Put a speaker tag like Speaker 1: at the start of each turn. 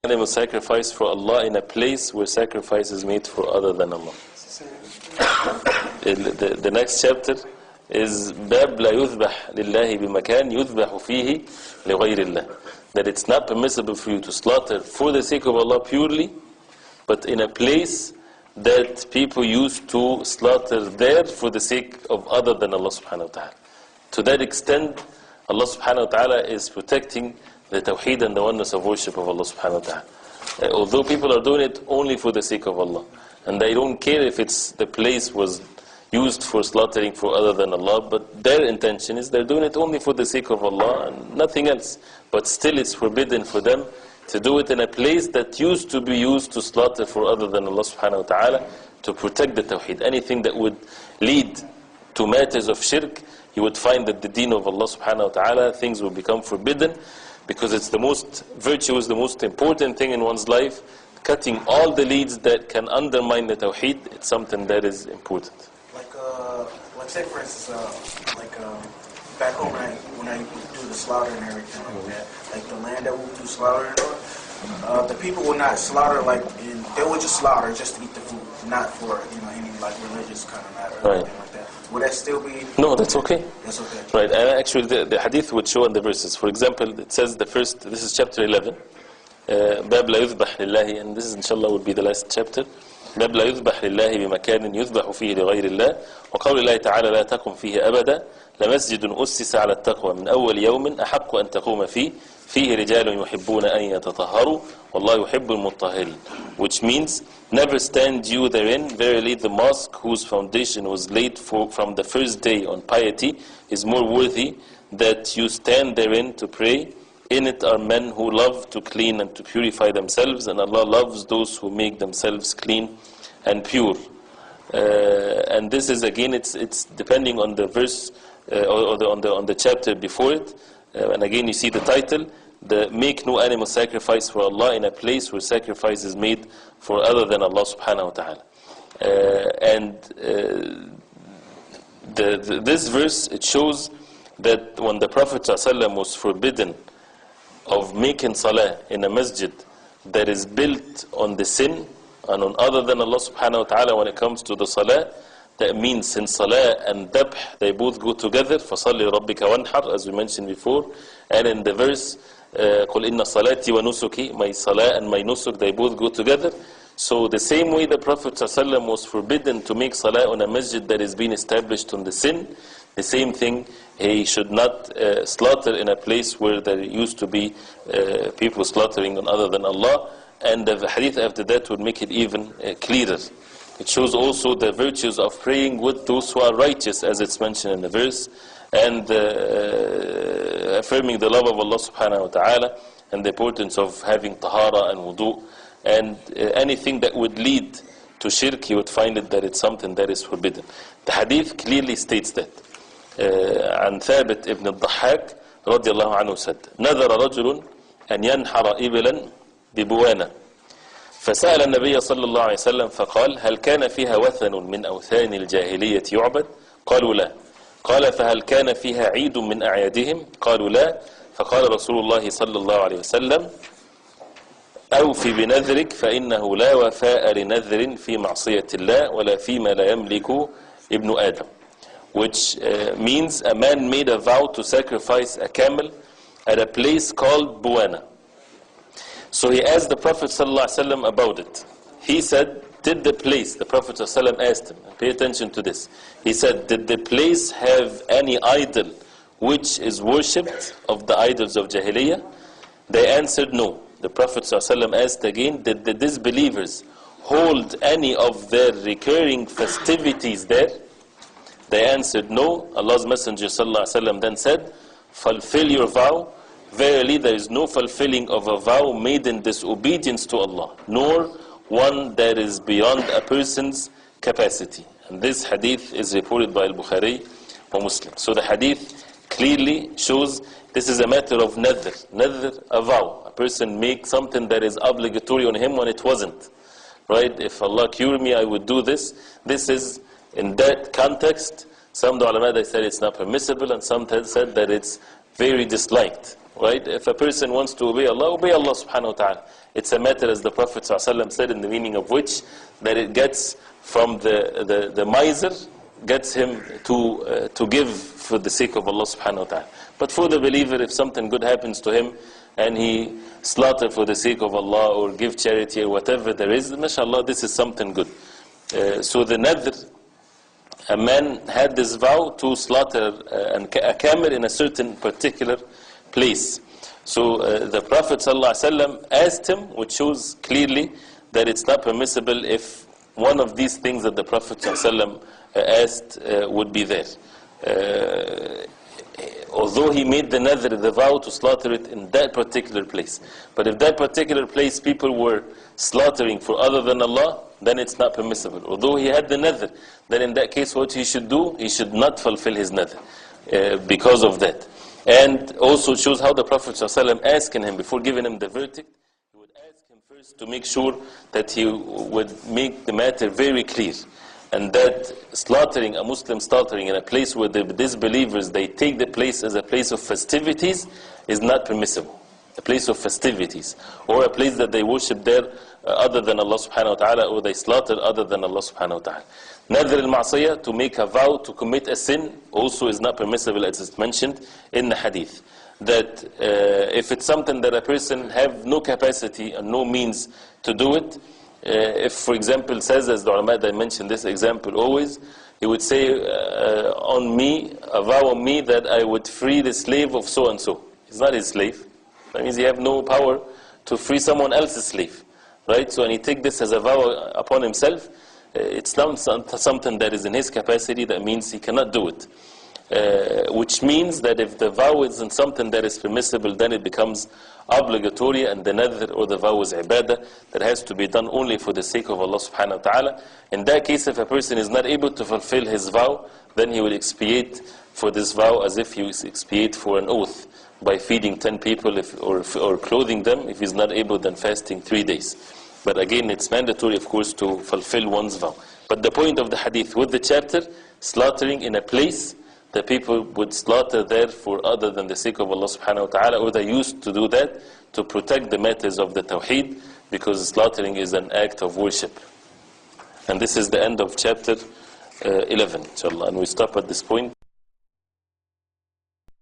Speaker 1: animal sacrifice for Allah in a place where sacrifice is made for other than Allah. The next chapter is باب لا يذبح لله بمكان يذبح فيه لغير الله. That it's not permissible for you to slaughter for the sake of Allah purely, but in a place that people used to slaughter there for the sake of other than Allah subhanahu wa ta'ala. To that extent, Allah subhanahu wa ta'ala is protecting the tawheed and the oneness of worship of Allah subhanahu wa ta'ala. Although people are doing it only for the sake of Allah, and they don't care if it's the place was used for slaughtering for other than Allah, but their intention is they're doing it only for the sake of Allah and nothing else. But still it's forbidden for them to do it in a place that used to be used to slaughter for other than Allah subhanahu wa ta'ala, to protect the tawheed. Anything that would lead to matters of shirk, you would find that the deen of Allah subhanahu wa ta'ala, things will become forbidden, because it's the most virtuous, the most important thing in one's life. Cutting all the leads that can undermine the tawheed, it's something that is important.
Speaker 2: Like say for instance, back home when I do the slaughter and everything like that, like the land that we do slaughter on, the people will not slaughter they will just slaughter just to eat the food, not for any like religious kind of matter or anything like that. Would that still be?
Speaker 1: No, that's okay.
Speaker 2: That's okay.
Speaker 1: Right, and actually the hadith would show in the verses. For example, it says this is chapter 11, باب لا يذبح لله, and this is inshallah would be the last chapter. باب لا يذبح لله بمكان يذبح فيه لغير الله وقول الله تعالى لا تقم فيه أبدا لمسجد أسس على التقوى من أول يوم أحق أن تقوم فيه رجال يحبون أن يتطهروا والله يحب المطهرين, which means never stand you therein, verily the mosque whose foundation was laid from the first day on piety is more worthy that you stand therein to pray. In it are men who love to clean and to purify themselves, and Allah loves those who make themselves clean and pure. And this is again, it's depending on the verse or on the chapter before it. And again, you see the title: the make no animal sacrifice for Allah in a place where sacrifice is made for other than Allah subhanahu wa ta'ala. This verse, it shows that when the Prophet ﷺ was forbidden of making salah in a masjid that is built on the sin and on other than Allah subhanahu wa ta'ala, when it comes to the salah, that means since salah and dabh, they both go together, فَصَلِّ رَبِّكَ وَانْحَرْ, as we mentioned before. And in the verse, قُلْ إِنَّ صَلَاتِي وَنُسُكِي, my salah and my nusuk, they both go together. So the same way the Prophet ﷺ was forbidden to make salah on a masjid that is being established on the sin, the same thing, he should not slaughter in a place where there used to be people slaughtering on other than Allah. And the hadith after that would make it even clearer. It shows also the virtues of praying with those who are righteous, as it's mentioned in the verse, and affirming the love of Allah subhanahu wa ta'ala, and the importance of having tahara and wudu, and anything that would lead to shirk, you would find it that it's something that is forbidden. The hadith clearly states that. عن ثابت ابن الضحاك رضي الله عنه said نذر رجل أن ينحر إبلا ببوانة فسأل النبي صلى الله عليه وسلم فقال هل كان فيها وثن من أوثان الجاهلية يعبد؟ قالوا لا. قال فهل كان فيها عيد من أعيادهم؟ قالوا لا. فقال رسول الله صلى الله عليه وسلم أوفي بنذرك فإنه لا وفاء لنذر في معصية الله ولا فيما لا يملك ابن آدم, which means a man made a vow to sacrifice a camel at a place called Buwana. So he asked the Prophet ﷺ about it. He said, did the place, the Prophet ﷺ asked him, pay attention to this, he said, did the place have any idol which is worshipped of the idols of Jahiliyyah? They answered no. The Prophet ﷺ asked again, did the disbelievers hold any of their recurring festivities there? They answered no. Allah's Messenger ﷺ then said, fulfill your vow. Verily there is no fulfilling of a vow made in disobedience to Allah, nor one that is beyond a person's capacity. And this hadith is reported by Al-Bukhari or Muslim. So the hadith clearly shows this is a matter of nadhr. Nadhr, a vow. A person makes something that is obligatory on him when it wasn't. Right? If Allah cure me, I would do this. This is, in that context, some ulama, they said it's not permissible, and some said that it's very disliked. Right? If a person wants to obey Allah subhanahu wa ta'ala. It's a matter, as the Prophet ﷺ said, in the meaning of which, that it gets from the miser, gets him to give for the sake of Allah subhanahu wa ta'ala. But for the believer, if something good happens to him, and he slaughter for the sake of Allah, or give charity, or whatever there is, mashallah, this is something good. So the nadr, a man had this vow to slaughter a camel in a certain particular place. So the Prophet ﷺ asked him, which shows clearly that it's not permissible if one of these things that the Prophet ﷺ asked would be there. Although he made the nadr, the vow, to slaughter it in that particular place. But if that particular place people were slaughtering for other than Allah, then it's not permissible. Although he had the nadr, then in that case what he should do, he should not fulfill his nadr because of that. And also shows how the Prophet ﷺ asking him, before giving him the verdict, he would ask him first to make sure that he would make the matter very clear. And that slaughtering, a Muslim slaughtering in a place where the disbelievers, they take the place as a place of festivities, is not permissible. A place of festivities, or a place that they worship there other than Allah subhanahu wa ta'ala, or they slaughter other than Allah subhanahu wa ta'ala. Nadr al-ma'siyah, to make a vow to commit a sin, also is not permissible, as is mentioned in the hadith. That if it's something that a person have no capacity and no means to do it, if, for example, says, as the ulama that mentioned this example always, he would say on me, a vow on me that I would free the slave of so and so. He's not his slave. That means he have no power to free someone else's slave, right? So when he take this as a vow upon himself, it's not something that is in his capacity. That means he cannot do it. Which means that if the vow isn't something that is permissible, then it becomes obligatory, and the nadr or the vow is ibadah that has to be done only for the sake of Allah subhanahu wa ta'ala. In that case, if a person is not able to fulfill his vow, then he will expiate for this vow as if he would expiate for an oath, by feeding 10 people or clothing them. If he's not able, then fasting 3 days. But again, it's mandatory, of course, to fulfill one's vow. But the point of the hadith with the chapter, slaughtering in a place that people would slaughter there for other than the sake of Allah subhanahu wa ta'ala, or they used to do that to protect the matters of the tawheed, because slaughtering is an act of worship. And this is the end of chapter 11, inshallah. And we stop at this point.